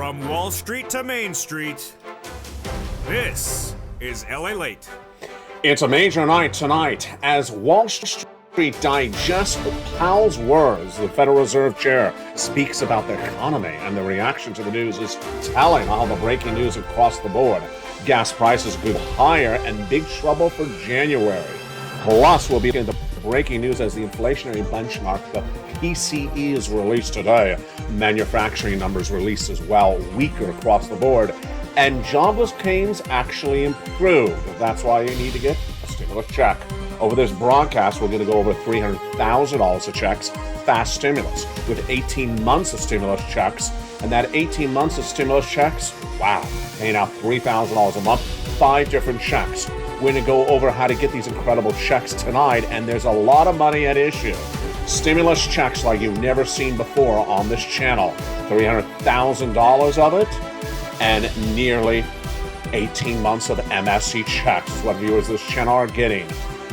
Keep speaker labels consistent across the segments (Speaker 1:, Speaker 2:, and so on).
Speaker 1: From Wall Street to Main Street, this is LALATE.
Speaker 2: It's a major night tonight as Wall Street digests Powell's words. The Federal Reserve Chair speaks about the economy, and the reaction to the news is telling. All the breaking news across the board. Gas prices move higher and big trouble for January. Plus, we'll be into breaking news as the inflationary benchmark, the PCE, is released today. Manufacturing numbers released as well, weaker across the board. And jobless claims actually improved. That's why you need to get a stimulus check. Over this broadcast, we're going to go over $300,000 of checks, fast stimulus, with 18 months of stimulus checks. And that 18 months of stimulus checks, wow, paying out $3,000 a month, 5 different checks. We're going to go over how to get these incredible checks tonight, and there's a lot of money at issue. Stimulus checks like you've never seen before on this channel. $300,000 of it, and nearly 18 months of MSC checks is what viewers of this channel are getting.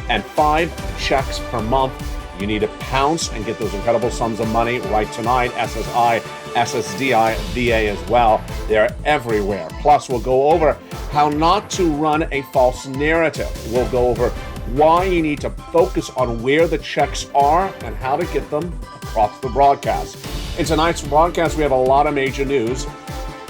Speaker 2: And 5 checks per month. You need to pounce and get those incredible sums of money right tonight. SSI, SSDI, VA as well. They're everywhere. Plus, we'll go over how not to run a false narrative. We'll go over why you need to focus on where the checks are and how to get them across the broadcast. In tonight's broadcast, we have a lot of major news.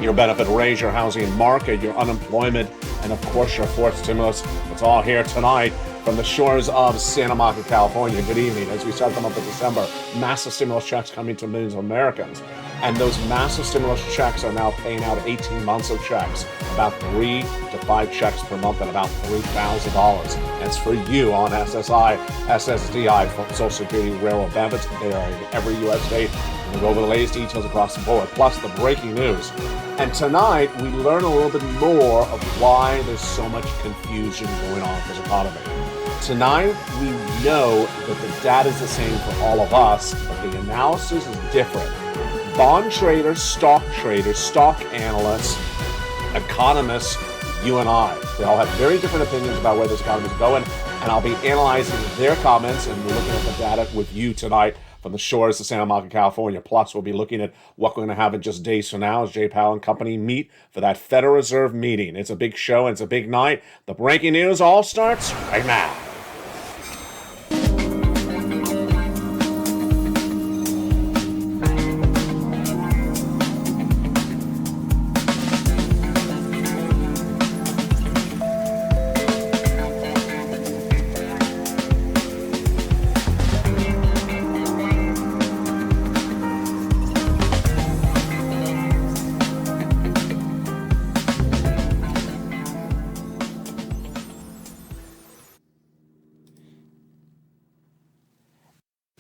Speaker 2: Your benefit raise, your housing market, your unemployment, and of course your fourth stimulus. It's all here tonight from the shores of Santa Monica, California. Good evening. As we start the month of December, massive stimulus checks coming to millions of Americans. And those massive stimulus checks are now paying out 18 months of checks, about 3 to 5 checks per month, and about $3,000. That's for you on SSI, SSDI, from Social Security Railroad benefits. They are in every U.S. state. We'll go over the latest details across the board, plus the breaking news. And tonight, we learn a little bit more of why there's so much confusion going on with this economy. Tonight, we know that the data is the same for all of us, but the analysis is different. Bond traders, stock analysts, economists, you and I, they all have very different opinions about where this economy is going, and I'll be analyzing their comments, and we're looking at the data with you tonight from the shores of Santa Monica, California. Plus, we'll be looking at what we're going to have in just days from now as Jay Powell and company meet for that Federal Reserve meeting. It's a big show, and it's a big night. The breaking news all starts right now.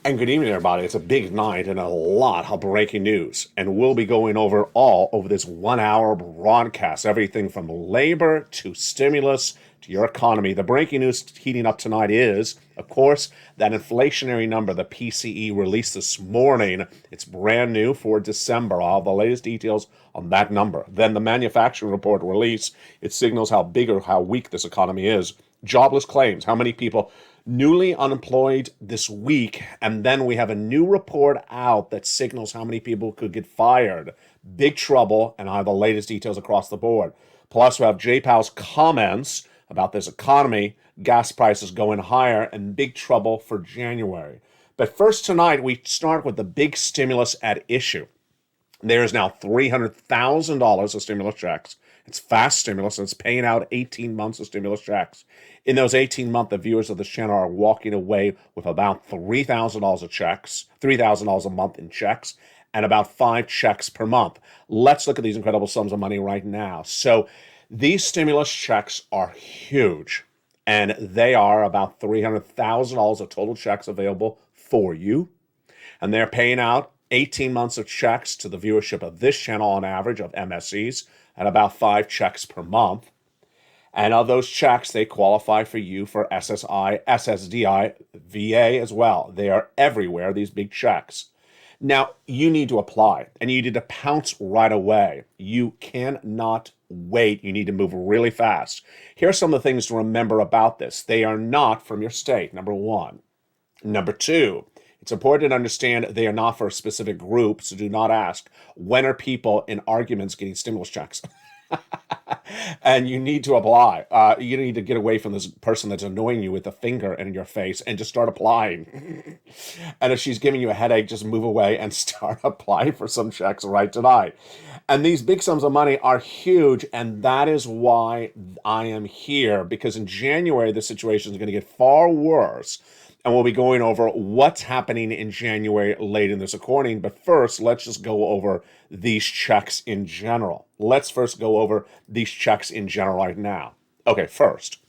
Speaker 2: And good evening, everybody. It's a big night and a lot of breaking news. And we'll be going over this 1 hour broadcast. Everything from labor to stimulus to your economy. The breaking news heating up tonight is, of course, that inflationary number, the PCE, released this morning. It's brand new for December. All the latest details on that number. Then the manufacturing report release. It signals how big or how weak this economy is. Jobless claims, how many people newly unemployed this week, and then we have a new report out that signals how many people could get fired. Big trouble, and I have the latest details across the board. Plus, we have Jay Powell's comments about this economy, gas prices going higher, and big trouble for January. But first tonight, we start with the big stimulus at issue. There is now $300,000 of stimulus checks. It's fast stimulus, and it's paying out 18 months of stimulus checks. In those 18 months, the viewers of this channel are walking away with about $3,000 of checks, $3,000 a month in checks, and about 5 checks per month. Let's look at these incredible sums of money right now. So these stimulus checks are huge, and they are about $300,000 of total checks available for you. And they're paying out 18 months of checks to the viewership of this channel on average of MSCs at about 5 checks per month. And of those checks, they qualify for you for SSI, SSDI, VA as well. They are everywhere, these big checks. Now, you need to apply, and you need to pounce right away. You cannot wait. You need to move really fast. Here are some of the things to remember about this. They are not from your state, number one. Number two, It's important to understand they are not for a specific group, so do not ask, when are people in arguments getting stimulus checks? And you need to apply. You need to get away from this person that's annoying you with a finger in your face and just start applying. And if she's giving you a headache, just move away and start applying for some checks right tonight. And these big sums of money are huge, and that is why I am here, because in January, the situation is going to get far worse. And we'll be going over what's happening in January late in this recording. But first, let's just go over these checks in general. Let's first go over these checks in general right now. Okay, first,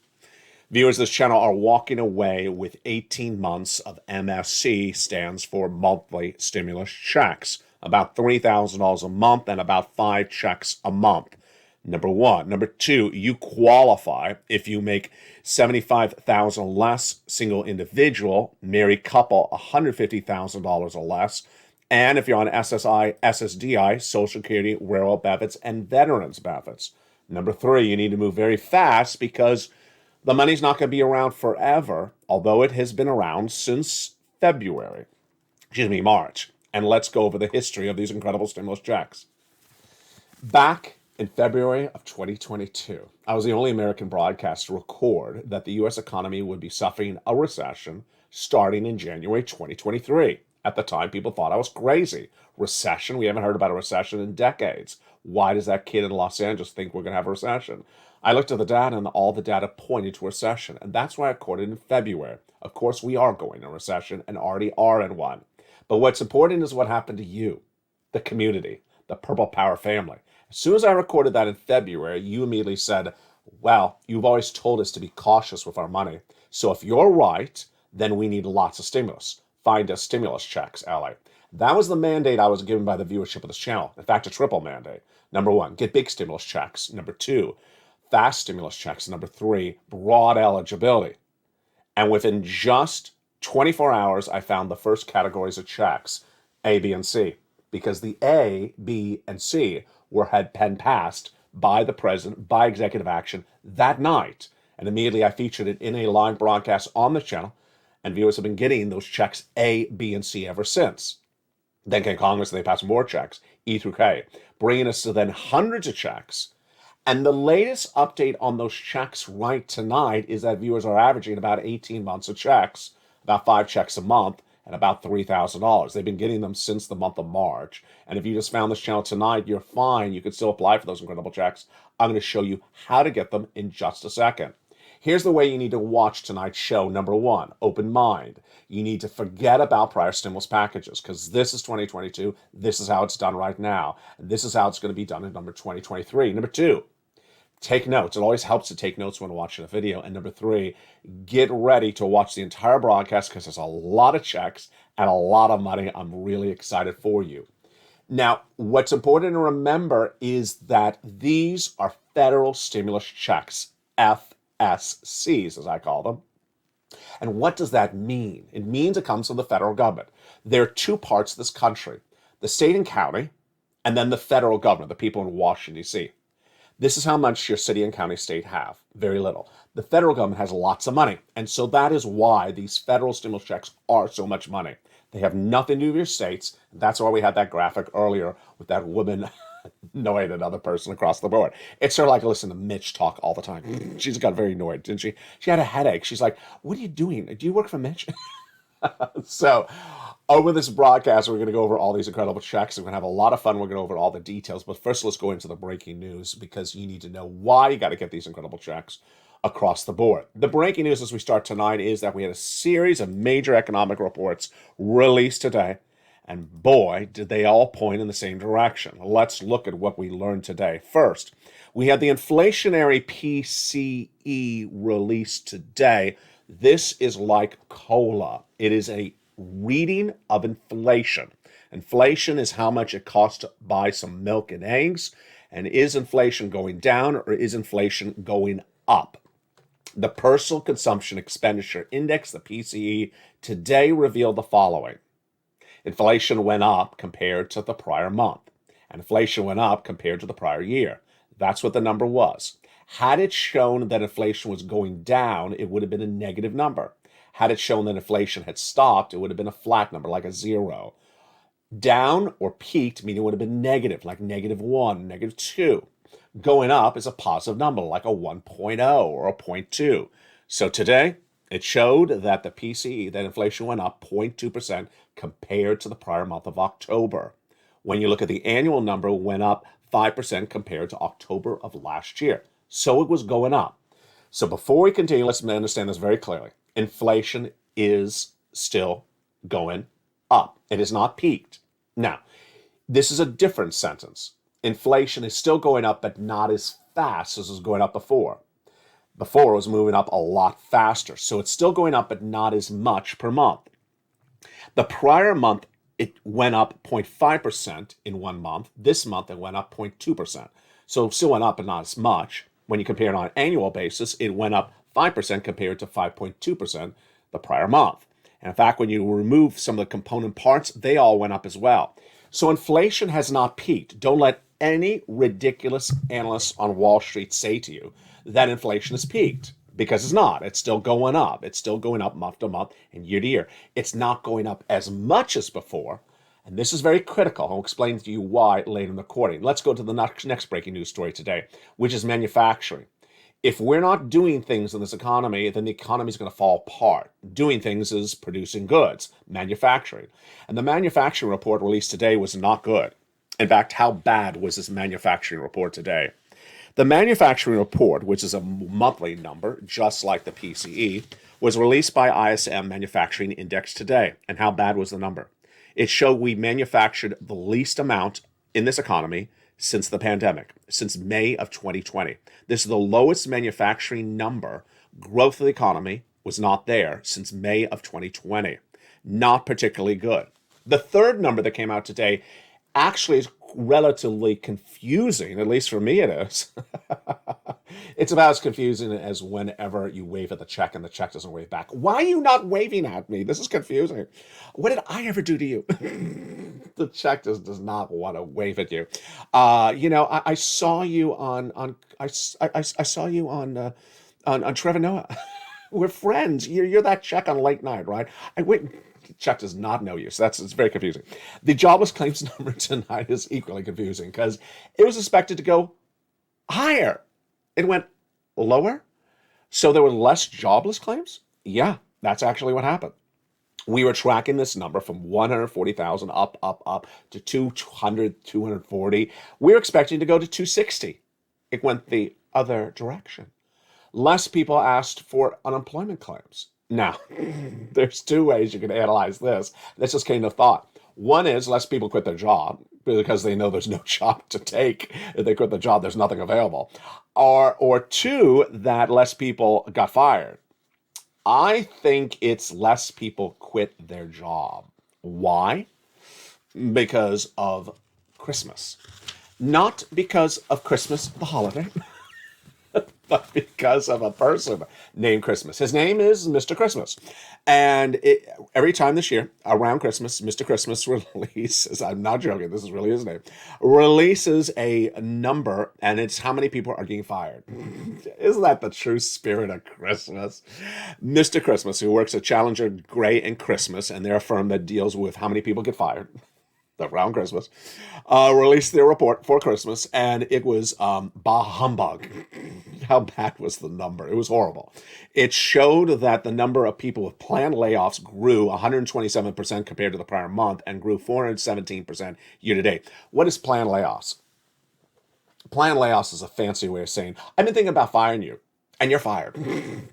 Speaker 2: viewers of this channel are walking away with 18 months of MSC, stands for monthly stimulus checks, about $3,000 a month and about 5 checks a month. Number one. Number two, you qualify if you make $75,000 less, single individual, married couple, $150,000 or less, and if you're on SSI, SSDI, Social Security, rural benefits, and veterans benefits. Number three, you need to move very fast because the money's not going to be around forever, although it has been around since March. And let's go over the history of these incredible stimulus checks. Back in February of 2022, I was the only American broadcaster to record that the U.S. economy would be suffering a recession starting in January 2023. At the time, people thought I was crazy. Recession? We haven't heard about a recession in decades. Why does that kid in Los Angeles think we're going to have a recession? I looked at the data, and all the data pointed to a recession, and that's why I recorded in February. Of course, we are going in a recession and already are in one. But what's important is what happened to you, the community, the Purple Power family. As soon as I recorded that in February, you immediately said, well, you've always told us to be cautious with our money. So if you're right, then we need lots of stimulus. Find us stimulus checks, LA. That was the mandate I was given by the viewership of this channel. In fact, a triple mandate. Number one, get big stimulus checks. Number two, fast stimulus checks. Number three, broad eligibility. And within just 24 hours, I found the first categories of checks, A, B, and C, because the A, B, and C had been passed by the president, by executive action that night. And immediately I featured it in a live broadcast on the channel, and viewers have been getting those checks A, B, and C ever since. Then came Congress and they passed more checks, E through K, bringing us to then hundreds of checks. And the latest update on those checks right tonight is that viewers are averaging about 18 months of checks, about 5 checks a month, and about $3,000. They've been getting them since the month of March. And if you just found this channel tonight, you're fine. You can still apply for those incredible checks. I'm going to show you how to get them in just a second. Here's the way you need to watch tonight's show. Number one, open mind. You need to forget about prior stimulus packages because this is 2022. This is how it's done right now. And this is how it's going to be done in number 2023. Number two, take notes. It always helps to take notes when watching a video. And number three, get ready to watch the entire broadcast because there's a lot of checks and a lot of money. I'm really excited for you. Now, what's important to remember is that these are federal stimulus checks, FSCs, as I call them. And what does that mean? It means it comes from the federal government. There are two parts of this country, the state and county, and then the federal government, the people in Washington, D.C. This is how much your city and county state have. Very little. The federal government has lots of money. And so that is why these federal stimulus checks are so much money. They have nothing to do with your states. That's why we had that graphic earlier with that woman annoying another person across the board. It's sort of like listening to Mitch talk all the time. She's got very annoyed, didn't she? She had a headache. She's like, what are you doing? Do you work for Mitch? So over this broadcast, we're going to go over all these incredible checks. We're going to have a lot of fun. We're going to go over all the details. But first, let's go into the breaking news because you need to know why you got to get these incredible checks across the board. The breaking news as we start tonight is that we had a series of major economic reports released today. And boy, did they all point in the same direction. Let's look at what we learned today. First, we had the inflationary PCE released today. This is like cola. It is a reading of inflation. Inflation is how much it costs to buy some milk and eggs. And is inflation going down or is inflation going up? The Personal Consumption Expenditure Index, the PCE, today revealed the following. Inflation went up compared to the prior month. And inflation went up compared to the prior year. That's what the number was. Had it shown that inflation was going down, it would have been a negative number. Had it shown that inflation had stopped, it would have been a flat number, like a 0. Down or peaked, meaning it would have been negative, like -1, -2. Going up is a positive number, like a 1.0 or a 0.2. So today, it showed that the PCE, that inflation went up 0.2% compared to the prior month of October. When you look at the annual number, it went up 5% compared to October of last year. So it was going up. So before we continue, let's understand this very clearly. Inflation is still going up. It has not peaked. Now, this is a different sentence. Inflation is still going up, but not as fast as it was going up before. Before, it was moving up a lot faster. So it's still going up, but not as much per month. The prior month, it went up 0.5% in 1 month. This month, it went up 0.2%. So it still went up, but not as much. When you compare it on an annual basis, it went up 5% compared to 5.2% the prior month. And in fact, when you remove some of the component parts, they all went up as well. So inflation has not peaked. Don't let any ridiculous analysts on Wall Street say to you that inflation has peaked, because it's not. It's still going up. It's still going up month to month and year to year. It's not going up as much as before. And this is very critical. I'll explain to you why later in the recording. Let's go to the next breaking news story today, which is manufacturing. If we're not doing things in this economy, then the economy is going to fall apart. Doing things is producing goods, manufacturing. And the manufacturing report released today was not good. In fact, how bad was this manufacturing report today? The manufacturing report, which is a monthly number, just like the PCE, was released by ISM Manufacturing Index today. And how bad was the number? It showed we manufactured the least amount in this economy since the pandemic, since May of 2020. This is the lowest manufacturing number. Growth of the economy was not there since May of 2020. Not particularly good. The third number that came out today actually is relatively confusing, at least for me it is. It's about as confusing as whenever you wave at the check and the check doesn't wave back. Why are you not waving at me? This is confusing. What did I ever do to you? The check just does not want to wave at you. I saw you on I saw you on Trevor Noah. We're friends. You're that check on late night, right? Chuck does not know you, so it's very confusing. The jobless claims number tonight is equally confusing because it was expected to go higher. It went lower. So there were less jobless claims? Yeah, that's actually what happened. We were tracking this number from 140,000 up to 200, 240. We were expecting to go to 260. It went the other direction. Less people asked for unemployment claims. Now, there's two ways you can analyze this. This just came to thought. One is less people quit their job because they know there's no job to take. If they quit the job, there's nothing available. Or two, that less people got fired. I think it's less people quit their job. Why? Because of Christmas. Not because of Christmas, the holiday, but because of a person named Christmas. His name is Mr. Christmas. And every time this year, around Christmas, Mr. Christmas releases, I'm not joking, this is really his name, releases a number, and it's how many people are getting fired. Isn't that the true spirit of Christmas? Mr. Christmas, who works at Challenger, Gray, and Christmas, and they're a firm that deals with how many people get fired around Christmas, released their report for Christmas, and it was bah humbug. How bad was the number? It was horrible. It showed that the number of people with planned layoffs grew 127% compared to the prior month and grew 417% year to date. What is planned layoffs? Planned layoffs is a fancy way of saying, I've been thinking about firing you. And you're fired.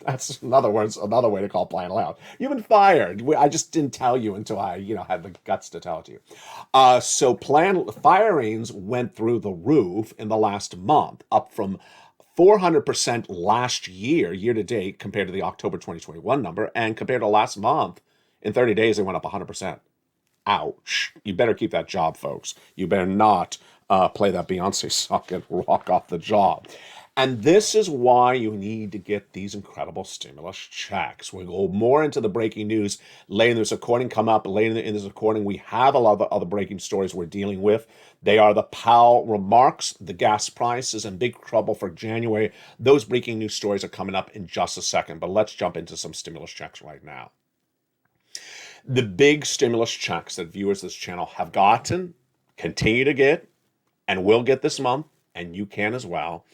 Speaker 2: That's, in other words, another way to call planned layoff. You've been fired. I just didn't tell you until I, had the guts to tell it to you. So planned firings went through the roof in the last month, up from 400% last year to date, compared to the October 2021 number, and compared to last month, in 30 days, they went up 100%. Ouch. You better keep that job, folks. You better not play that Beyonce song and rock off the job. And this is why you need to get these incredible stimulus checks. We'll go more into the breaking news later in this recording. Come up later in this recording. We have a lot of other breaking stories we're dealing with. They are the Powell remarks, the gas prices, and big trouble for January. Those breaking news stories are coming up in just a second. But let's jump into some stimulus checks right now. The big stimulus checks that viewers of this channel have gotten, continue to get, and will get this month, and you can as well,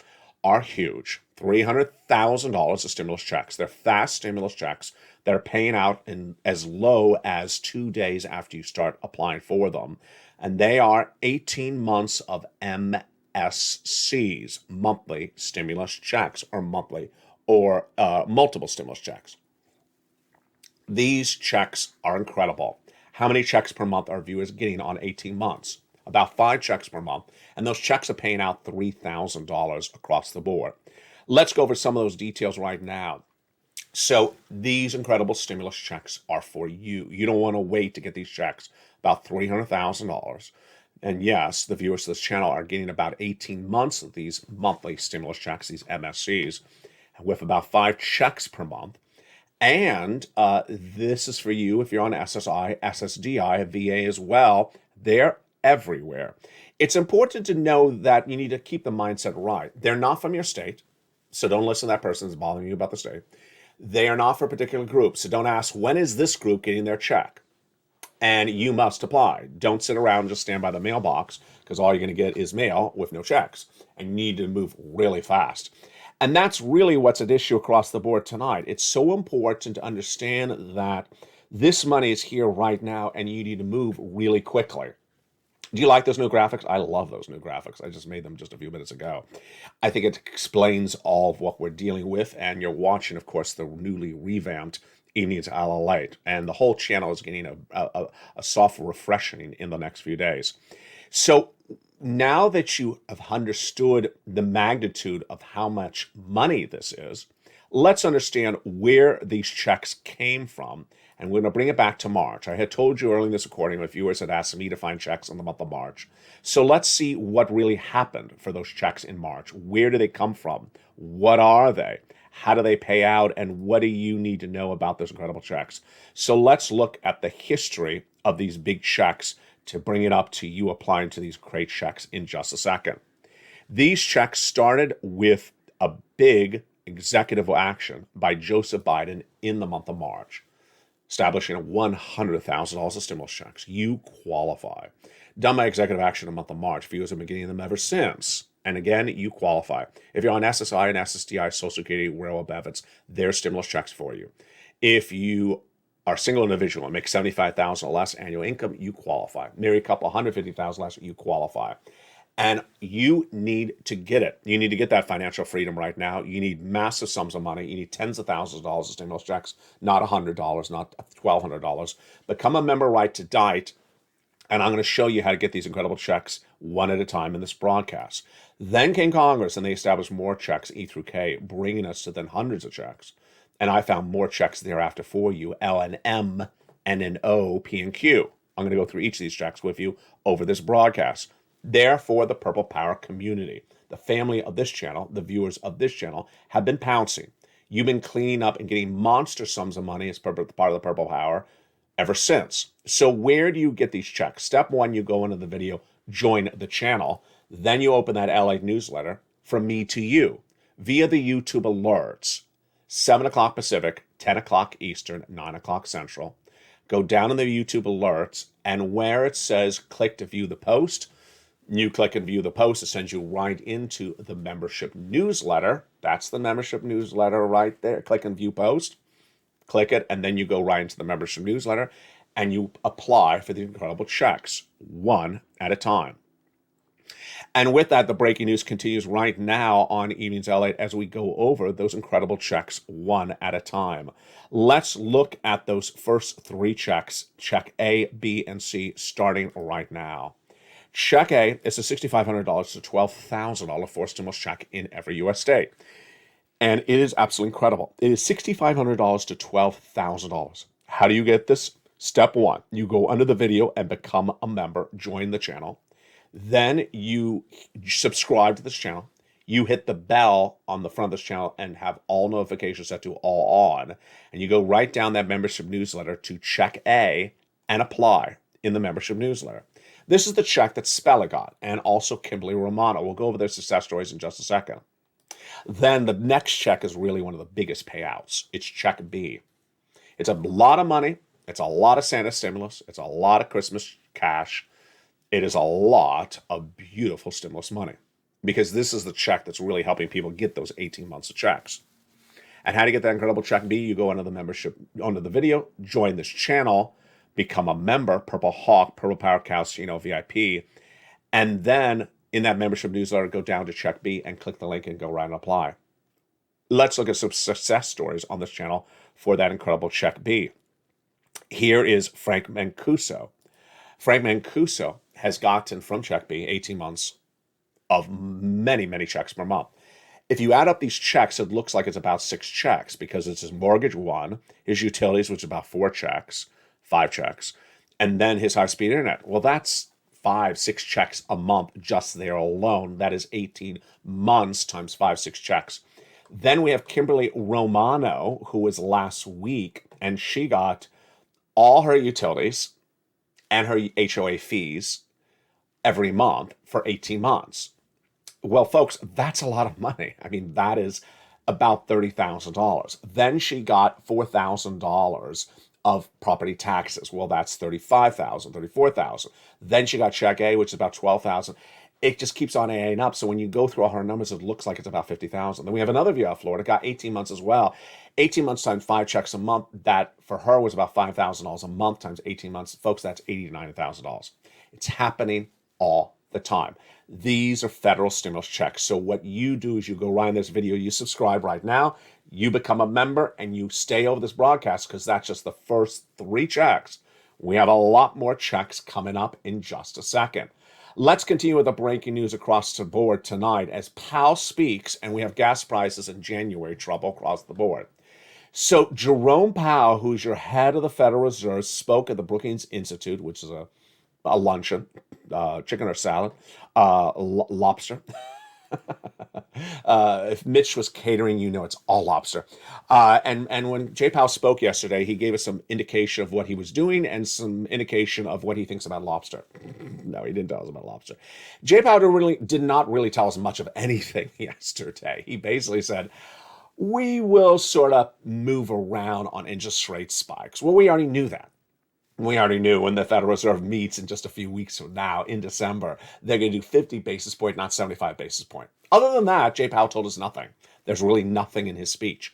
Speaker 2: are huge. $300,000 of stimulus checks. They're fast stimulus checks that are paying out in as low as 2 days after you start applying for them. And they are 18 months of MSCs, monthly stimulus checks, or monthly or multiple stimulus checks. These checks are incredible. How many checks per month are viewers getting on 18 months? About 5 checks per month, and those checks are paying out $3,000 across the board. Let's go over some of those details right now. So these incredible stimulus checks are for you. You don't want to wait to get these checks, about $300,000. And yes, the viewers of this channel are getting about 18 months of these monthly stimulus checks, these MSCs, with about 5 checks per month. And this is for you if you're on SSI, SSDI, VA as well. They're everywhere. It's important to know that you need to keep the mindset right. They're not from your state, so don't listen to that person that's bothering you about the state. They are not for a particular group, so don't ask, when is this group getting their check? And you must apply. Don't sit around and just stand by the mailbox, because all you're going to get is mail with no checks. And you need to move really fast. And that's really what's at issue across the board tonight. It's so important to understand that this money is here right now, and you need to move really quickly. Do you like those new graphics? I love those new graphics. I just made them just a few minutes ago. I think it explains all of what we're dealing with, and you're watching, of course, the newly revamped Evenings LALATE, and the whole channel is getting a soft refreshing in the next few days. So now that you have understood the magnitude of how much money this is, let's understand where these checks came from. And we're going to bring it back to March. I had told you early in this recording, my viewers had asked me to find checks in the month of March. So let's see what really happened for those checks in March. Where do they come from? What are they? How do they pay out? And what do you need to know about those incredible checks? So let's look at the history of these big checks to bring it up to you applying to these great checks in just a second. These checks started with a big executive action by Joseph Biden in the month of March, establishing $100,000 of stimulus checks. You qualify. Done by executive action in the month of March. Viewers have been getting them ever since. And again, you qualify. If you're on SSI and SSDI, Social Security, railroad benefits, there's stimulus checks for you. If you are a single individual and make $75,000 or less annual income, you qualify. Married couple, $150,000 less, you qualify. And you need to get it. You need to get that financial freedom right now. You need massive sums of money. You need tens of thousands of dollars of stimulus checks, not $100, not $1,200. Become a member right to Diet, and I'm going to show you how to get these incredible checks one at a time in this broadcast. Then came Congress, and they established more checks, E through K, bringing us to then hundreds of checks. And I found more checks thereafter for you, L and M, N and O, P and Q. I'm going to go through each of these checks with you over this broadcast. Therefore, the Purple Power community, the family of this channel, the viewers of this channel, have been pouncing. You've been cleaning up and getting monster sums of money as part of the Purple Power ever since. So where do you get these checks? Step one, you go into the video, join the channel. Then you open that LA newsletter from me to you via the YouTube alerts. 7 o'clock Pacific, 10 o'clock Eastern, 9 o'clock Central. Go down in the YouTube alerts, and where it says click to view the post, you click and view the post. It sends you right into the membership newsletter. That's the membership newsletter right there. Click and view post. Click it, and then you go right into the membership newsletter, and you apply for the incredible checks, one at a time. And with that, the breaking news continues right now on Evenings LALATE as we go over those incredible checks one at a time. Let's look at those first 3 checks, check A, B, and C, starting right now. Check A is a $6,500 to $12,000 forced stimulus check in every U.S. state. And it is absolutely incredible. It is $6,500 to $12,000. How do you get this? Step 1, you go under the video and become a member, join the channel. Then you subscribe to this channel. you hit the bell on the front of this channel and have all notifications set to all on, and you go right down that membership newsletter to check A and apply in the membership newsletter. This is the check that Spella got, and also Kimberly Romano. We'll go over their success stories in just a second. Then the next check is really one of the biggest payouts. It's check B. It's a lot of money. It's a lot of Santa stimulus. It's a lot of Christmas cash. It is a lot of beautiful stimulus money, because this is the check that's really helping people get those 18 months of checks. And how to get that incredible check B, you go under the membership, under the video, join this channel, become a member, Purple Hawk, Purple Power Calcino VIP, and then in that membership newsletter, go down to check B and click the link and go right and apply. Let's look at some success stories on this channel for that incredible check B. Here is Frank Mancuso. Frank Mancuso has gotten from check B 18 months of many, many checks per month. If you add up these checks, it looks like it's about 6 checks, because it's his mortgage 1, his utilities, which is about 4 checks, 5 checks, and then his high-speed internet. Well, that's 5, 6 checks a month just there alone. That is 18 months times 5, 6 checks. Then we have Kimberly Romano, who was last week, and she got all her utilities and her HOA fees every month for 18 months. Well, folks, that's a lot of money. I mean, that is about $30,000. Then she got $4,000 of property taxes. Well, that's $35,000, $34,000. Then she got check A, which is about $12,000. It just keeps on adding up. So when you go through all her numbers, it looks like it's about $50,000. Then we have another view out of Florida, got 18 months as well. 18 months times 5 checks a month, that for her was about $5,000 a month times 18 months. Folks, that's $80,000 to $90,000. It's happening all the time. These are federal stimulus checks. So what you do is you go right in this video, you subscribe right now, you become a member, and you stay over this broadcast, because that's just the first 3 checks. We have a lot more checks coming up in just a second. Let's continue with the breaking news across the board tonight as Powell speaks, and we have gas prices in January trouble across the board. So Jerome Powell, who's your head of the Federal Reserve, spoke at the Brookings Institute, which is a luncheon, chicken or salad, lobster. If Mitch was catering, you know it's all lobster. And when Jay Powell spoke yesterday, he gave us some indication of what he was doing and some indication of what he thinks about lobster. No, he didn't tell us about lobster. Jay Powell did not really tell us much of anything yesterday. He basically said, we will sort of move around on interest rate spikes. Well, we already knew that. We already knew when the Federal Reserve meets in just a few weeks from now in December, they're going to do 50 basis point, not 75 basis point. Other than that, Jay Powell told us nothing. There's really nothing in his speech.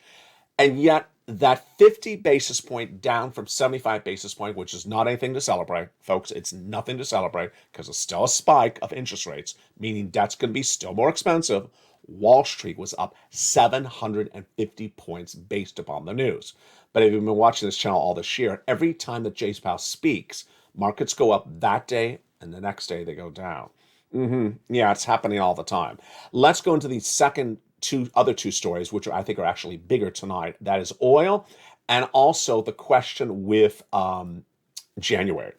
Speaker 2: And yet that 50 basis point down from 75 basis point, which is not anything to celebrate, folks, it's nothing to celebrate, because it's still a spike of interest rates, meaning debt's going to be still more expensive. Wall Street was up 750 points based upon the news. But if you've been watching this channel all this year, every time that Jay Powell speaks, markets go up that day, and the next day they go down. Yeah, it's happening all the time. Let's go into the other two stories, which I think are actually bigger tonight. That is oil, and also the question with January.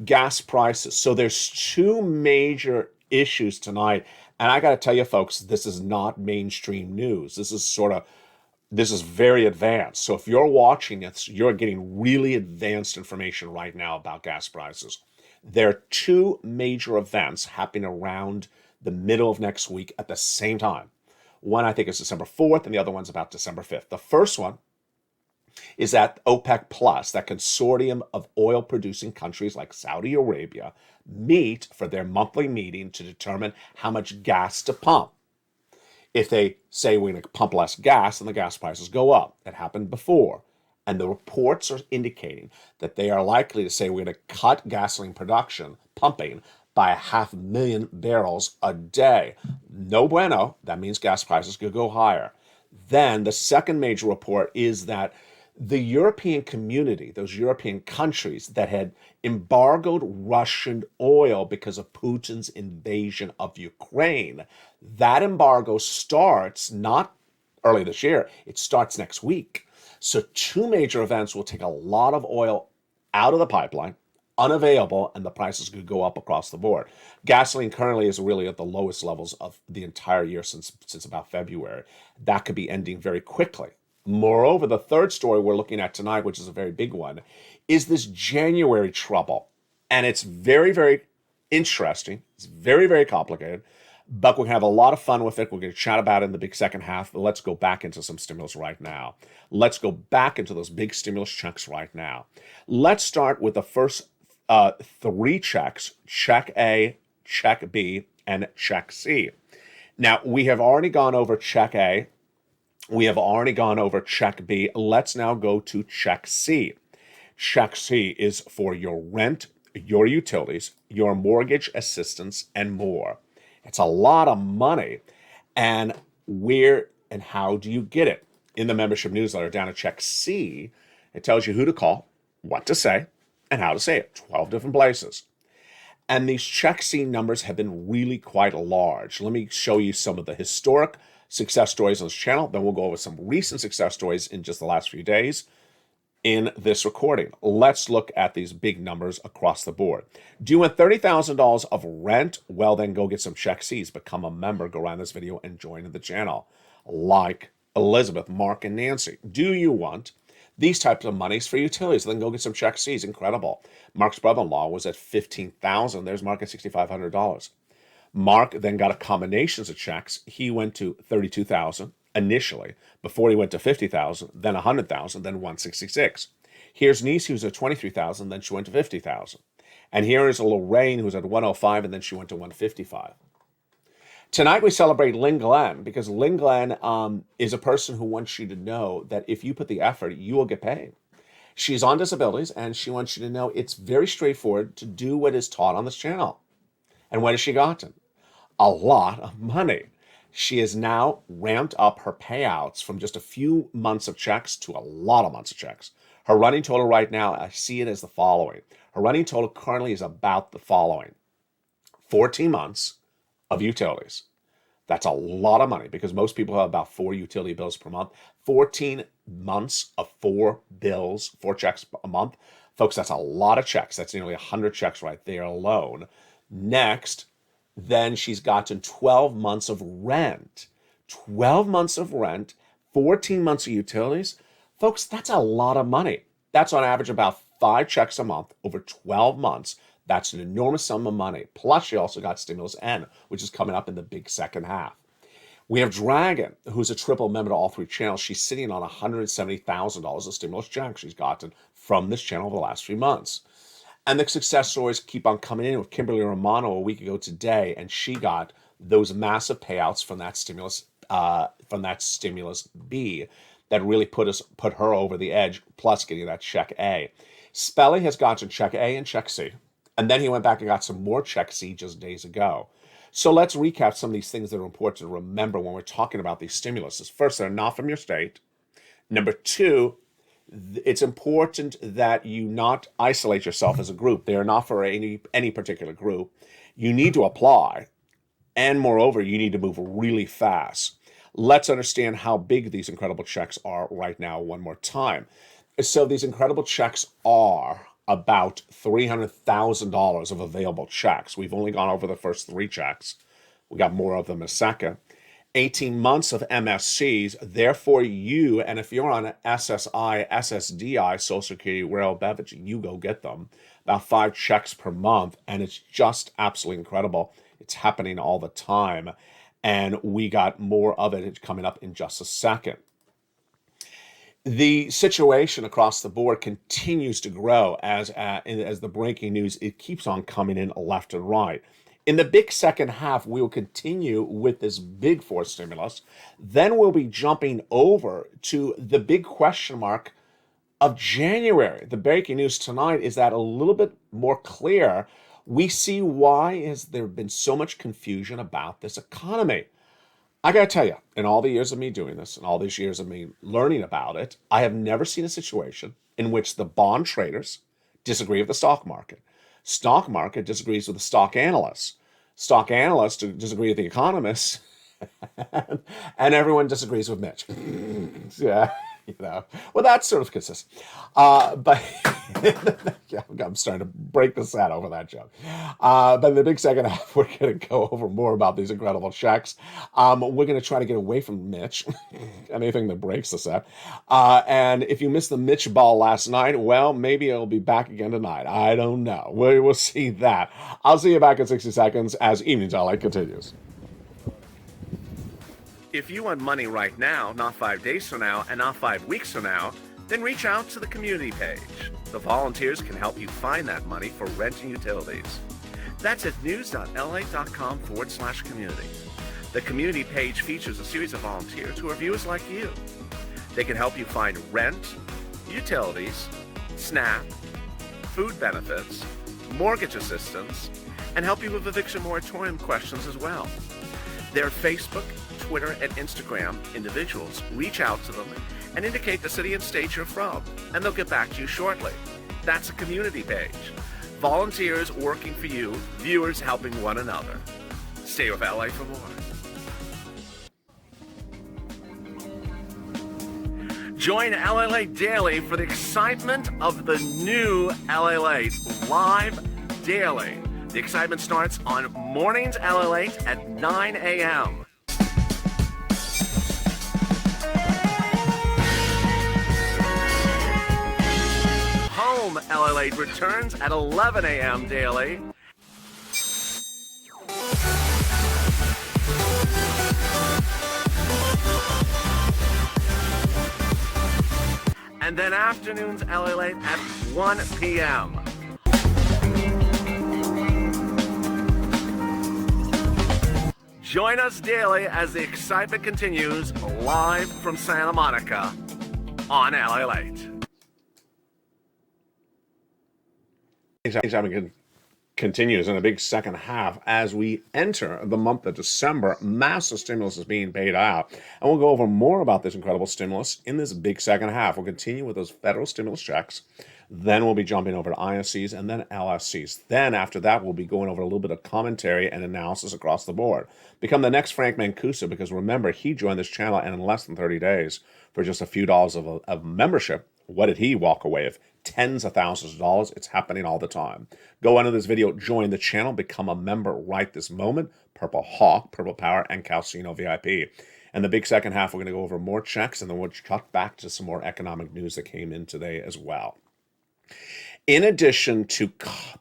Speaker 2: Gas prices. So there's 2 major issues tonight. And I got to tell you, folks, this is not mainstream news. This is very advanced. So if you're watching this, you're getting really advanced information right now about gas prices. There are 2 major events happening around the middle of next week at the same time. One, I think, is December 4th, and the other one's about December 5th. The first one is that OPEC Plus, that consortium of oil-producing countries like Saudi Arabia, meet for their monthly meeting to determine how much gas to pump. If they say we're going to pump less gas, then the gas prices go up. It happened before. And the reports are indicating that they are likely to say we're going to cut gasoline production, pumping, by 500,000 barrels a day. No bueno. That means gas prices could go higher. Then the second major report is that the European community, those European countries that had embargoed Russian oil because of Putin's invasion of Ukraine, that embargo starts not early this year, it starts next week. So 2 major events will take a lot of oil out of the pipeline, unavailable, and the prices could go up across the board. Gasoline currently is really at the lowest levels of the entire year since about February. That could be ending very quickly. Moreover, the third story we're looking at tonight, which is a very big one, is this January trouble. And it's very, very interesting. It's very, very complicated, but we're going to have a lot of fun with it. We're going to chat about it in the big second half, but let's go back into some stimulus right now. Let's go back into those big stimulus checks right now. Let's start with the first three checks: check A, check B, and check C. Now, we have already gone over check A. We have already gone over check B. Let's now go to check C. Check C is for your rent, your utilities, your mortgage assistance, and more. It's a lot of money. And where and how do you get it? In the membership newsletter down at check C, it tells you who to call, what to say, and how to say it. 12 different places. And these check C numbers have been really quite large. Let me show you some of the historic success stories on this channel. Then we'll go over some recent success stories in just the last few days in this recording. Let's look at these big numbers across the board. Do you want $30,000 of rent? Well, then go get some check C's. Become a member. Go around this video and join the channel. Like Elizabeth, Mark, and Nancy. Do you want these types of monies for utilities? Then go get some check C's. Incredible. Mark's brother-in-law was at $15,000. There's Mark at $6,500. Mark then got a combinations of checks. He went to $32,000 initially, before he went to $50,000, then $100,000, then $166,000. Here's Niece, who's at $23,000, then she went to $50,000. And here is Lorraine, who's at $105,000, and then she went to $155,000. Tonight we celebrate Lynn Glenn, because Lynn Glenn is a person who wants you to know that if you put the effort, you will get paid. She's on disabilities, and she wants you to know it's very straightforward to do what is taught on this channel. And what has she gotten? A lot of money. She has now ramped up her payouts from just a few months of checks to a lot of months of checks. Her running total right now, I see it as the following. Her running total currently is about the following: 14 months of utilities. That's a lot of money, because most people have about 4 utility bills per month. 14 months of 4 bills, 4 checks a month. Folks, that's a lot of checks. That's nearly 100 checks right there alone. Next, then she's gotten 12 months of rent. 12 months of rent, 14 months of utilities. Folks, that's a lot of money. That's on average about 5 checks a month over 12 months. That's an enormous sum of money. Plus, she also got Stimulus N, which is coming up in the big second half. We have Dragon, who's a triple member to all 3 channels. She's sitting on $170,000 of stimulus checks she's gotten from this channel over the last 3 months. And the success stories keep on coming in with Kimberly Romano a week ago today, and she got those massive payouts from that stimulus B that really put her over the edge, plus getting that check A. Spelly has gotten check A and check C, and then he went back and got some more check C just days ago. So let's recap some of these things that are important to remember when we're talking about these stimuluses. First, they're not from your state. Number 2, it's important that you not isolate yourself as a group. They are not for any particular group. You need to apply, and moreover, you need to move really fast. Let's understand how big these incredible checks are right now one more time. So these incredible checks are about $300,000 of available checks. We've only gone over the first 3 checks. We got more of them in a second. 18 months of MSCs, therefore you, and if you're on SSI, SSDI, Social Security, Rail Beverage, you go get them. About 5 checks per month, and it's just absolutely incredible. It's happening all the time, and we got more of it coming up in just a second. The situation across the board continues to grow as the breaking news, it keeps on coming in left and right. In the big second half, we will continue with this big 4 stimulus. Then we'll be jumping over to the big question mark of January. The breaking news tonight is that a little bit more clear. We see why has there been so much confusion about this economy. I got to tell you, in all the years of me doing this, and all these years of me learning about it, I have never seen a situation in which the bond traders disagree with the stock market. Stock market disagrees with the stock analysts. Stock analysts disagree with the economists. And everyone disagrees with Mitch. Yeah. Well, that's sort of consistent. But yeah, I'm starting to break the set over that joke. But in the big second half, we're going to go over more about these incredible checks. We're going to try to get away from Mitch, anything that breaks the set. And if you missed the Mitch ball last night, well, maybe it'll be back again tonight. I don't know. We will see that. I'll see you back in 60 seconds as Evenings LA continues.
Speaker 3: If you want money right now, not 5 days from now, and not 5 weeks from now, then reach out to the community page. The volunteers can help you find that money for rent and utilities. That's at news.la.com/community. The community page features a series of volunteers who are viewers like you. They can help you find rent, utilities, SNAP, food benefits, mortgage assistance, and help you with eviction moratorium questions as well. Their Facebook, Twitter, and Instagram individuals reach out to them and indicate the city and state you're from, and they'll get back to you shortly. That's a community page. Volunteers working for you, viewers helping one another. Stay with LA for more. Join LALATE Daily for the excitement of the new LALATE live daily. The excitement starts on Mornings LALATE at 9 a.m. Home LALATE returns at 11 a.m. daily. And then afternoons LALATE at 1 p.m. Join us daily as the excitement continues live from Santa Monica on LALATE.
Speaker 2: Excitement continues in a big second half as we enter the month of December. Massive stimulus is being paid out, and we'll go over more about this incredible stimulus in this big second half. We'll continue with those federal stimulus checks. Then we'll be jumping over to ISCs and then LSCs. Then after that, we'll be going over a little bit of commentary and analysis across the board. Become the next Frank Mancuso, because remember, he joined this channel, and in less than 30 days, for just a few dollars of membership, what did he walk away with? Tens of thousands of dollars. It's happening all the time. Go under this video, join the channel, become a member right this moment. Purple Hawk, Purple Power, and Calcino VIP. And the big second half, we're going to go over more checks, and then we'll cut back to some more economic news that came in today as well. In addition to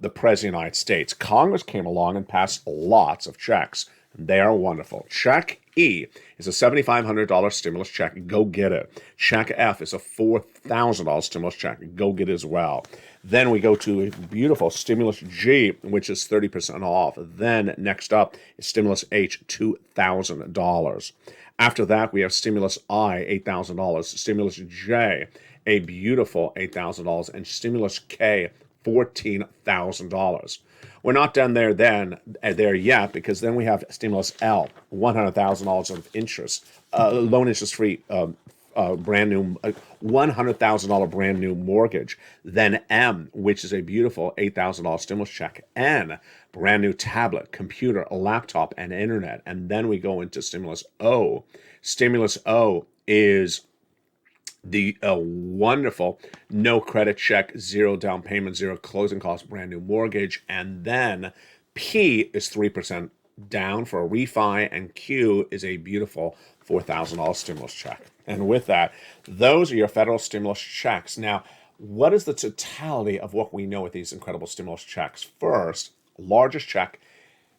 Speaker 2: the President of the United States, Congress came along and passed lots of checks. They are wonderful. Check E is a $7,500 stimulus check. Go get it. Check F is a $4,000 stimulus check. Go get it as well. Then we go to a beautiful stimulus G, which is 30% off. Then next up is stimulus H, $2,000. After that, we have stimulus I, $8,000. Stimulus J, a beautiful $8,000, and stimulus K, $14,000. We're not done there yet, because then we have stimulus L, $100,000 of interest, loan interest free, brand new $100,000 brand new mortgage. Then M, which is a beautiful $8,000 stimulus check. N, brand new tablet, computer, laptop, and internet. And then we go into stimulus O. Stimulus O is the wonderful no credit check, zero down payment, zero closing costs, brand new mortgage. And then P is 3% down for a refi, and Q is a beautiful $4,000 stimulus check. And with that, those are your federal stimulus checks. Now, what is the totality of what we know with these incredible stimulus checks? First, largest check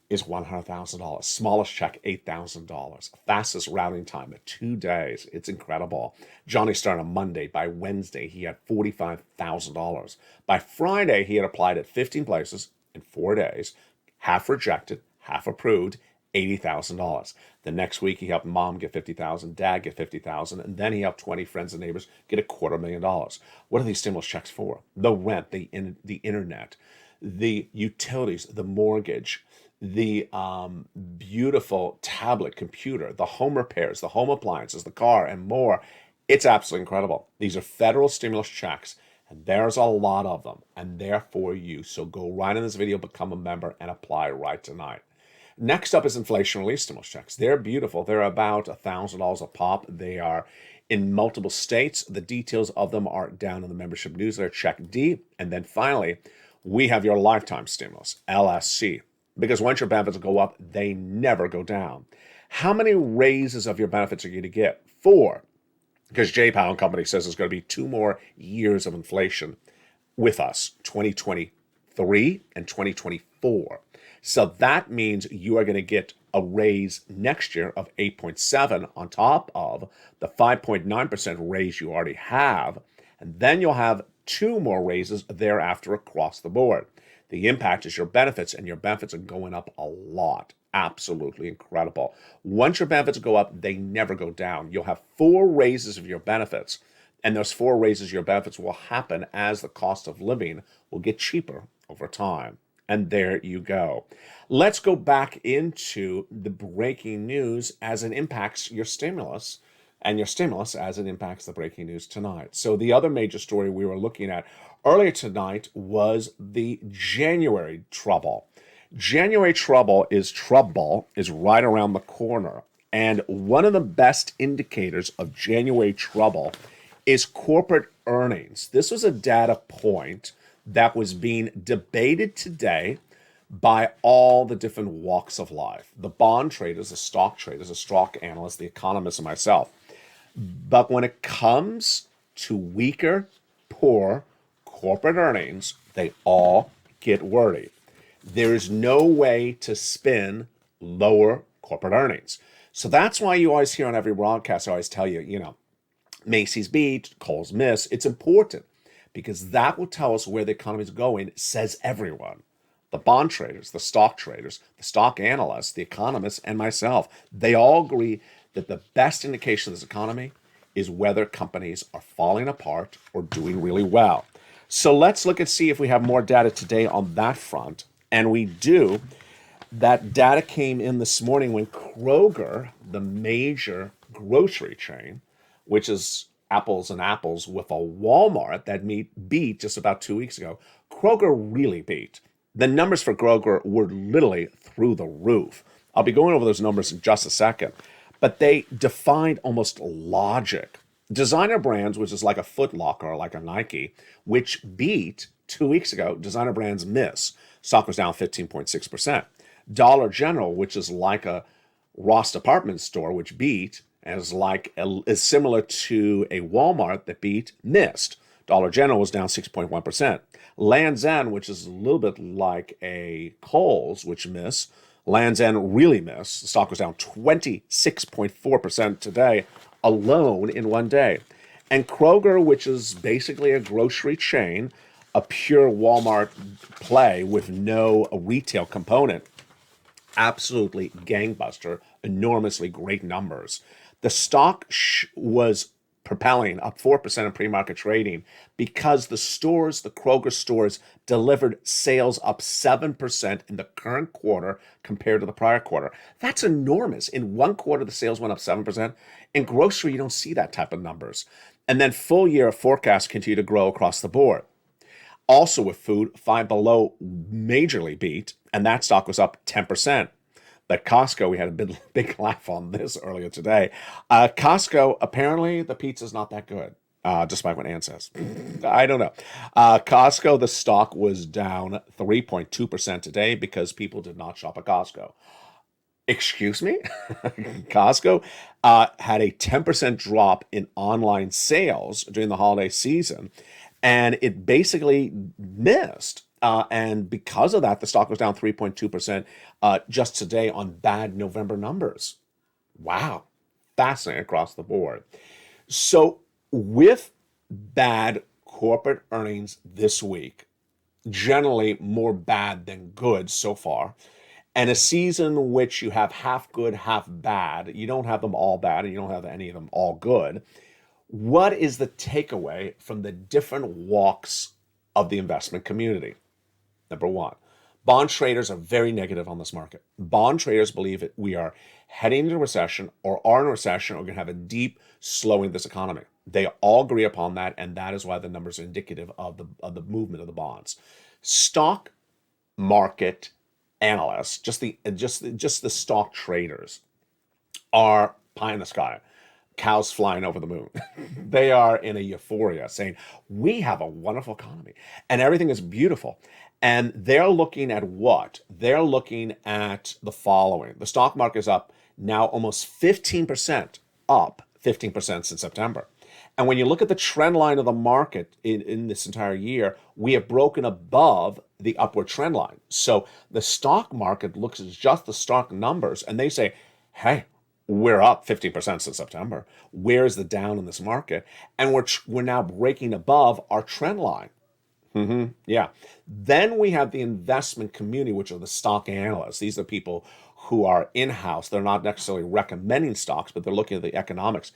Speaker 2: is $100,000. Smallest check, $8,000. Fastest routing time at 2 days. It's incredible. Johnny started on Monday. By Wednesday, he had $45,000. By Friday, he had applied at 15 places in 4 days. Half rejected, half approved, $80,000. The next week, he helped mom get $50,000, dad get $50,000, and then he helped 20 friends and neighbors get $250,000. What are these stimulus checks for? The rent, the internet, the utilities, the mortgage, the beautiful tablet, computer, the home repairs, the home appliances, the car, and more. It's absolutely incredible. These are federal stimulus checks, and there's a lot of them, and they're for you. So go right in this video, become a member, and apply right tonight. Next up is inflation relief stimulus checks. They're beautiful. They're about $1,000 a pop. They are in multiple states. The details of them are down in the membership newsletter. Check D. And then finally, we have your lifetime stimulus, LSC, because once your benefits go up, they never go down. How many raises of your benefits are you going to get? 4, because J. Powell and Company says there's going to be 2 more years of inflation with us, 2023 and 2024. So that means you are going to get a raise next year of 8.7 on top of the 5.9% raise you already have. And then you'll have 2 more raises thereafter across the board. The impact is your benefits, and your benefits are going up a lot. Absolutely incredible. Once your benefits go up, they never go down. You'll have 4 raises of your benefits, and those 4 raises of your benefits will happen as the cost of living will get cheaper over time. And there you go. Let's go back into the breaking news as it impacts your stimulus, and your stimulus as it impacts the breaking news tonight. So the other major story we were looking at earlier tonight was the January trouble. January trouble is right around the corner. And one of the best indicators of January trouble is corporate earnings. This was a data point that was being debated today by all the different walks of life. The bond traders, the stock analysts, the economists, and myself. But when it comes to weaker, poor corporate earnings, they all get worried. There is no way to spin lower corporate earnings. So that's why you always hear on every broadcast, I always tell you, Macy's beat, Kohl's miss. It's important because that will tell us where the economy is going, says everyone. The bond traders, the stock analysts, the economists, and myself, they all agree that the best indication of this economy is whether companies are falling apart or doing really well. So let's look and see if we have more data today on that front. And we do. That data came in this morning when Kroger, the major grocery chain, which is apples and apples with a Walmart that beat just about 2 weeks ago, Kroger really beat. The numbers for Kroger were literally through the roof. I'll be going over those numbers in just a second. But they defied almost logic. Designer brands, which is like a Foot Locker or like a Nike, which beat 2 weeks ago, designer brands miss. Stock was down 15.6%. Dollar General, which is like a Ross department store, which beat, is similar to a Walmart that beat, missed. Dollar General was down 6.1%. Land's End, which is a little bit like a Kohl's, which missed. Land's End really missed. The stock was down 26.4% today alone in one day. And Kroger, which is basically a grocery chain, a pure Walmart play with no retail component, absolutely gangbuster, enormously great numbers. The stock was propelling up 4% in pre-market trading because the Kroger stores delivered sales up 7% in the current quarter compared to the prior quarter. That's enormous. In one quarter, the sales went up 7%. In grocery, you don't see that type of numbers. And then full year forecasts continue to grow across the board. Also with food, Five Below majorly beat, and that stock was up 10%. But Costco, we had a big laugh on this earlier today. Costco, apparently the pizza's not that good, despite what Ann says. I don't know. Costco, the stock was down 3.2% today because people did not shop at Costco. Excuse me? Costco had a 10% drop in online sales during the holiday season, and it basically missed. And because of that, the stock was down 3.2% just today on bad November numbers. Wow. Fascinating across the board. So with bad corporate earnings this week, generally more bad than good so far, and a season in which you have half good, half bad, you don't have them all bad and you don't have any of them all good, what is the takeaway from the different walks of the investment community? Number one, bond traders are very negative on this market. Bond traders believe that we are heading into a recession or are in a recession or going to have a deep slowing of this economy. They all agree upon that, and that is why the numbers are indicative of the movement of the bonds. Stock market analysts, just the stock traders, are pie in the sky. cows flying over the moon. They are in a euphoria saying, we have a wonderful economy and everything is beautiful. And they're looking at what? They're looking at the following. The stock market is up now almost 15%, up 15% since September. And when you look at the trend line of the market in this entire year, we have broken above the upward trend line. So the stock market looks at just the stock numbers and they say, hey, we're up 50% since September. Where's the down in this market? And we're now breaking above our trend line. Yeah. Then we have the investment community, which are the stock analysts. These are people who are in-house. They're not necessarily recommending stocks, but they're looking at the economics.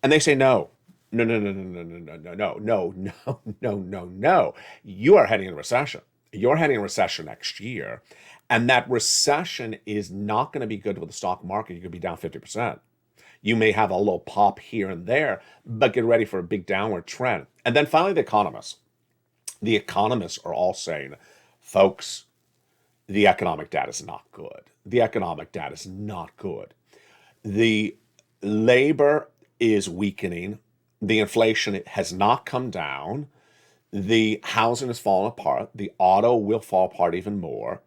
Speaker 2: And they say, no, no, no, no, no, no, no, no, no, no, no, no, no, no. You are heading in recession. You're heading in recession next year. And that recession is not going to be good for the stock market. You could be down 50%. You may have a little pop here and there, but get ready for a big downward trend. And then finally, the economists. The economists are all saying, folks, the economic data is not good. The economic data is not good. The labor is weakening. The inflation has not come down. The housing is falling apart. The auto will fall apart even more.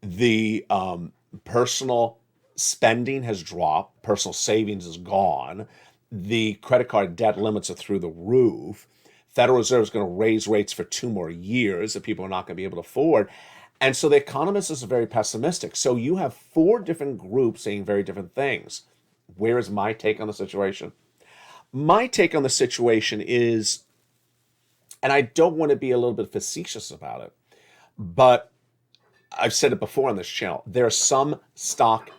Speaker 2: The personal spending has dropped. Personal savings is gone. The credit card debt limits are through the roof. Federal Reserve is going to raise rates for 2 more years that people are not going to be able to afford. And so the economists is very pessimistic. So you have 4 different groups saying very different things. Where is my take on the situation? My take on the situation is, and I don't want to be a little bit facetious about it, but I've said it before on this channel, there are some stock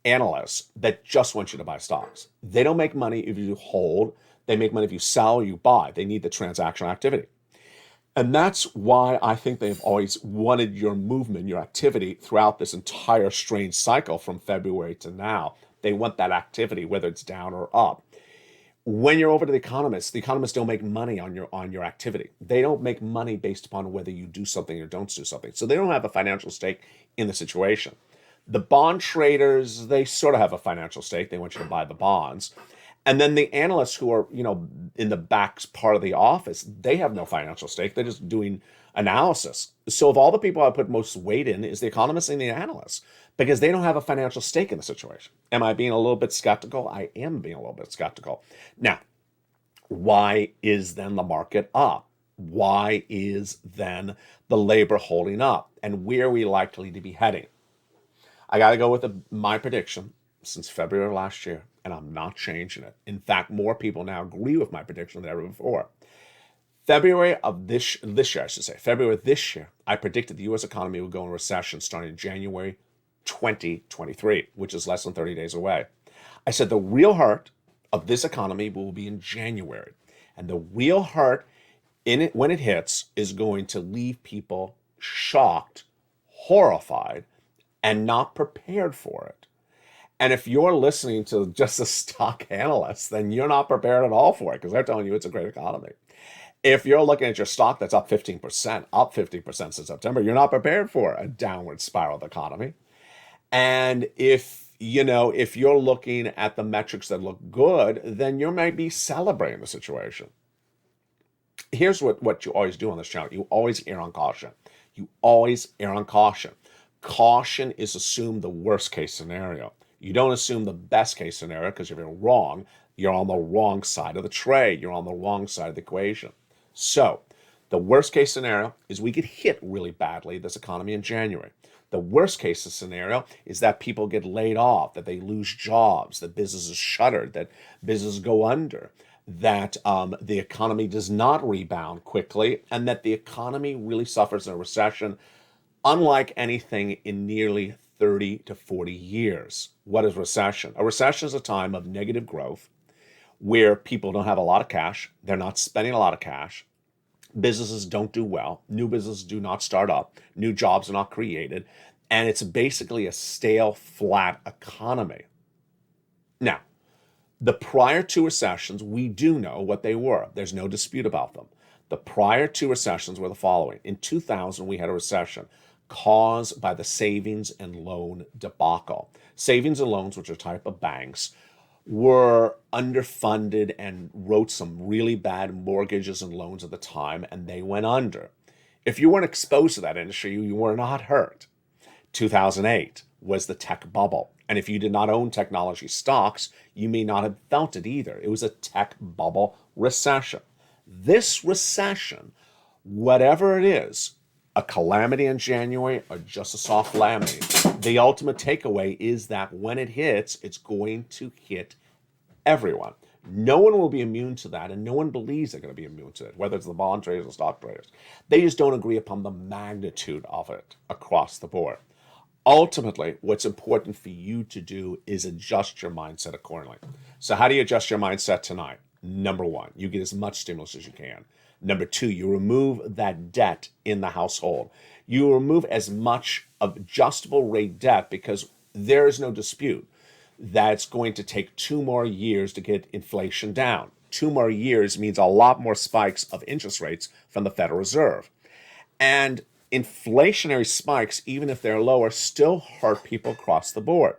Speaker 2: analysts that just want you to buy stocks. They don't make money if you hold. They make money if you sell or you buy. They need the transactional activity. And that's why I think they've always wanted your movement, your activity throughout this entire strange cycle from February to now. They want that activity, whether it's down or up. When you're over to the economists don't make money on your activity. They don't make money based upon whether you do something or don't do something. So they don't have a financial stake in the situation. The bond traders, they sort of have a financial stake. They want you to buy the bonds. And then the analysts who are, in the back part of the office, they have no financial stake. They're just doing analysis. So of all the people I put most weight in is the economists and the analysts, because they don't have a financial stake in the situation. Am I being a little bit skeptical? I am being a little bit skeptical. Now, why is then the market up? Why is then the labor holding up? And where are we likely to be heading? I got to go with my prediction since February of last year, and I'm not changing it. In fact, more people now agree with my prediction than ever before. February of this year, I predicted the U.S. economy would go in recession starting in January 2023, which is less than 30 days away. I said the real hurt of this economy will be in January. And the real hurt in it when it hits is going to leave people shocked, horrified, and not prepared for it. And if you're listening to just a stock analyst, then you're not prepared at all for it because they're telling you it's a great economy. If you're looking at your stock that's up 15%, up 50% since September, you're not prepared for a downward spiral of the economy. And if you're looking at the metrics that look good, then you might be celebrating the situation. Here's what you always do on this channel. You always err on caution. You always err on caution. Caution is assume the worst case scenario. You don't assume the best case scenario because if you're wrong, you're on the wrong side of the trade. You're on the wrong side of the equation. So the worst case scenario is we get hit really badly, this economy in January. The worst case scenario is that people get laid off, that they lose jobs, that businesses shuttered, that businesses go under, that the economy does not rebound quickly, and that the economy really suffers in a recession unlike anything in nearly 30 to 40 years. What is recession? A recession is a time of negative growth where people don't have a lot of cash. They're not spending a lot of cash. Businesses don't do well. New businesses do not start up. New jobs are not created. And it's basically a stale, flat economy. Now, the prior 2 recessions, we do know what they were. There's no dispute about them. The prior 2 recessions were the following. In 2000, we had a recession caused by the savings and loan debacle. Savings and loans, which are a type of banks, were underfunded and wrote some really bad mortgages and loans at the time, and they went under. If you weren't exposed to that industry, you were not hurt. 2008 was the tech bubble. And if you did not own technology stocks, you may not have felt it either. It was a tech bubble recession. This recession, whatever it is, a calamity in January or just a soft calamity, the ultimate takeaway is that when it hits, it's going to hit everyone. No one will be immune to that, and no one believes they're going to be immune to it, whether it's the bond traders or stock traders. They just don't agree upon the magnitude of it across the board. Ultimately, what's important for you to do is adjust your mindset accordingly. So how do you adjust your mindset tonight? Number one, you get as much stimulus as you can. Number two, you remove that debt in the household. You remove as much of adjustable rate debt because there is no dispute that it's going to take 2 more years to get inflation down. 2 more years means a lot more spikes of interest rates from the Federal Reserve. And inflationary spikes, even if they're lower, still hurt people across the board.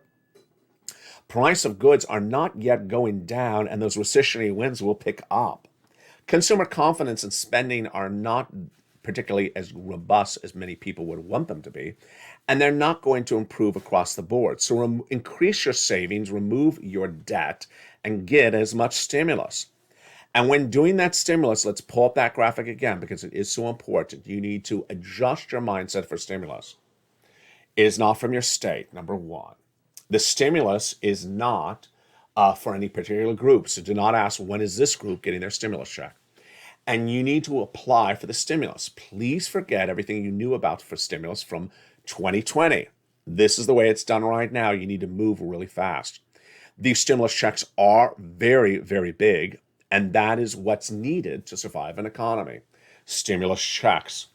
Speaker 2: Price of goods are not yet going down, and those recessionary winds will pick up. Consumer confidence and spending are not particularly as robust as many people would want them to be, and they're not going to improve across the board. So increase your savings, remove your debt, and get as much stimulus. And when doing that stimulus, let's pull up that graphic again because it is so important. You need to adjust your mindset for stimulus. It is not from your state, number one. The stimulus is not for any particular group. So do not ask, when is this group getting their stimulus check? And you need to apply for the stimulus. Please forget everything you knew about for stimulus from 2020. This is the way it's done right now. You need to move really fast. These stimulus checks are very, very big, and that is what's needed to survive an economy. Stimulus checks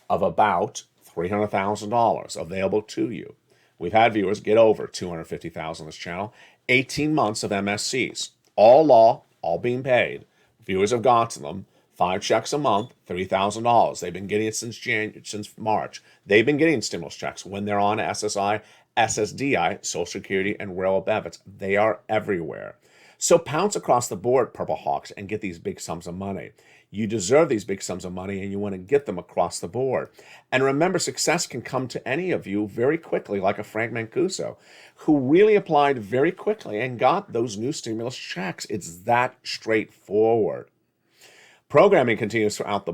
Speaker 2: of about $300,000 available to you. We've had viewers get over $250,000 on this channel. 18 months of MSCs, all law, all being paid. Viewers have gotten them. 5 checks a month, $30,000. They've been getting it since March. They've been getting stimulus checks when they're on SSI, SSDI, Social Security, and rural benefits. They are everywhere. So pounce across the board, Purple Hawks, and get these big sums of money. You deserve these big sums of money, and you want to get them across the board. And remember, success can come to any of you very quickly, like a Frank Mancuso, who really applied very quickly and got those new stimulus checks. It's that straightforward. Programming continues throughout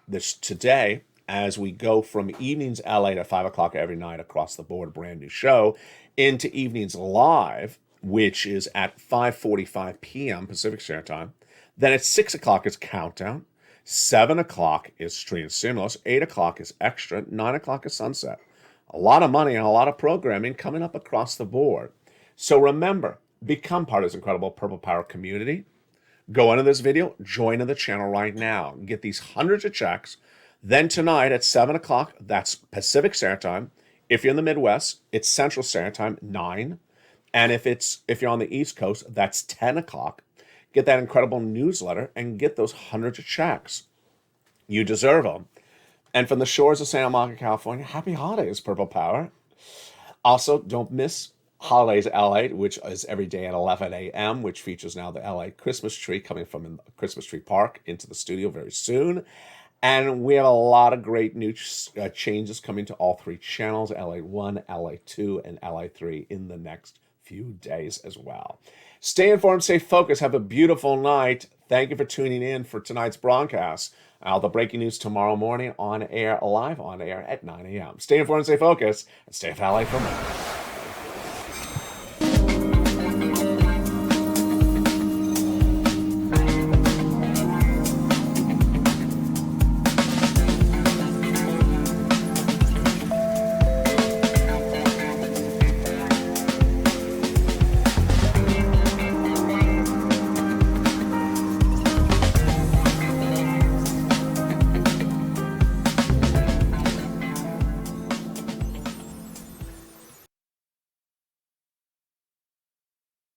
Speaker 2: this today as we go from evenings LA to 5 o'clock every night across the board, brand new show, into evenings live, which is at 5:45 p.m. Pacific Standard Time. Then at 6 o'clock is Countdown. 7 o'clock is Stream Stimulus. 8 o'clock is Extra. 9 o'clock is Sunset. A lot of money and a lot of programming coming up across the board. So remember, become part of this incredible Purple Power community. Go into this video, join in the channel right now. Get these hundreds of checks. Then tonight at 7 o'clock, that's Pacific Standard Time. If you're in the Midwest, it's Central Standard Time, 9. And if you're on the East Coast, that's 10 o'clock. Get that incredible newsletter and get those hundreds of checks. You deserve them. And from the shores of Santa Monica, California, happy holidays, Purple Power. Also, don't miss Holidays LA, which is every day at 11 a.m., which features now the LA Christmas tree coming from Christmas Tree Park into the studio very soon. And we have a lot of great new changes coming to all 3 channels, LA1, LA2, and LA3 in the next few days as well. Stay informed, stay focused, have a beautiful night. Thank you for tuning in for tonight's broadcast. All the breaking news tomorrow morning on air, live on air at 9 a.m. Stay informed, stay focused, and stay with LA for more.